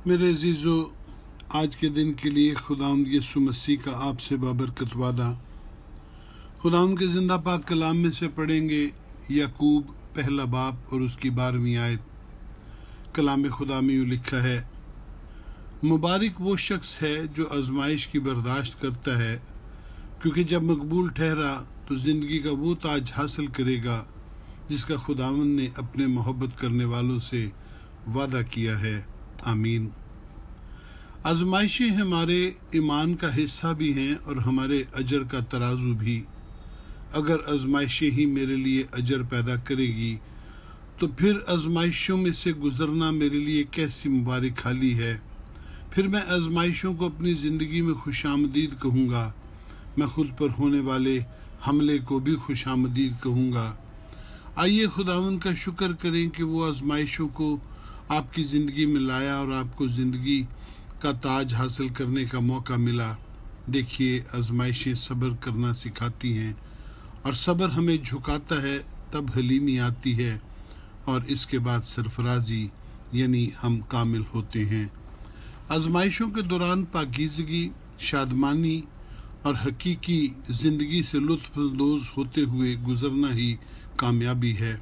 मेरे अजीज़ों, आज के दिन के लिए खुदावंद यीशु मसीह का आपसे बाबरकत वादा। खुदावंद के ज़िंदा पाक कलाम में से पढ़ेंगे याकूब पहला बाब और उसकी 12वीं आयत। कलाम खुदा में यूँ लिखा है, मुबारक वो शख्स है जो आजमाइश की बर्दाश्त करता है, क्योंकि जब मकबूल ठहरा तो ज़िंदगी का वो ताज हासिल करेगा जिसका खुदावंद ने अपने मोहब्बत करने वालों से वादा किया है। आमीन। आजमाइशें हमारे ईमान का हिस्सा भी हैं और हमारे अजर का तराजू भी। अगर आजमाइशें ही मेरे लिए अजर पैदा करेगी तो फिर आजमाइशों में से गुजरना मेरे लिए कैसी मुबारक हाली है। फिर मैं आजमाइशों को अपनी ज़िंदगी में खुशामदीद कहूँगा। मैं खुद पर होने वाले हमले को भी खुशामदीद कहूँगा। आइए खुदावंद का शुक्र करें कि वो आजमाइशों को आपकी ज़िंदगी में लाया और आपको ज़िंदगी का ताज हासिल करने का मौका मिला। देखिए, आजमाइशें सब्र करना सिखाती हैं और सब्र हमें झुकाता है, तब हलीमी आती है और इसके बाद सरफराजी यानी हम कामिल होते हैं। आजमाइशों के दौरान पाकीज़गी, शादमानी और हकीकी ज़िंदगी से लुत्फ़अंदोज़ होते हुए गुज़रना ही कामयाबी है।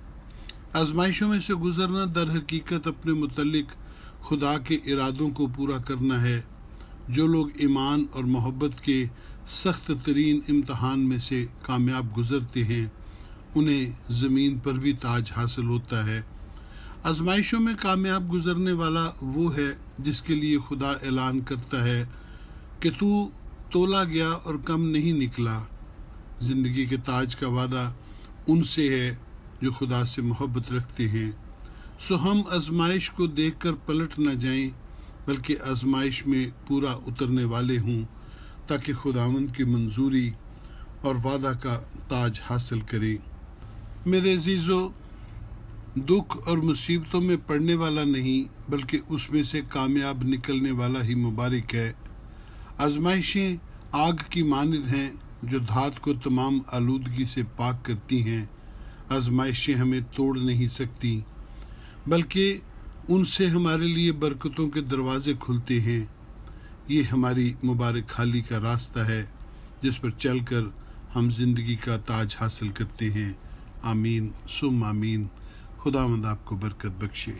आजमाइशों में से गुज़रना दर हकीकत अपने मुतल्लिक खुदा के इरादों को पूरा करना है। जो लोग ईमान और मोहब्बत के सख्त तरीन इम्तहान में से कामयाब गुज़रते हैं, उन्हें ज़मीन पर भी ताज हासिल होता है। आजमाइशों में कामयाब गुज़रने वाला वो है जिसके लिए खुदा ऐलान करता है कि तू तोला गया और कम नहीं निकला। ज़िंदगी के ताज का वादा उनसे है जो खुदा से मोहब्बत रखते हैं। सो हम आजमाइश को देखकर पलट न जाएं, बल्कि आजमाइश में पूरा उतरने वाले हों, ताकि खुदावंद की मंजूरी और वादा का ताज हासिल करें। मेरे अजीज़ों, दुख और मुसीबतों में पड़ने वाला नहीं, बल्कि उसमें से कामयाब निकलने वाला ही मुबारक है। आजमाइशें आग की मानिंद हैं जो धात को तमाम आलूदगी से पाक करती हैं। आजमाइशें हमें तोड़ नहीं सकती, बल्कि उनसे हमारे लिए बरकतों के दरवाजे खुलते हैं। ये हमारी मुबारक हाली का रास्ता है जिस पर चलकर हम जिंदगी का ताज हासिल करते हैं। आमीन सुम आमीन। खुदावंद आपको बरकत बख्शे।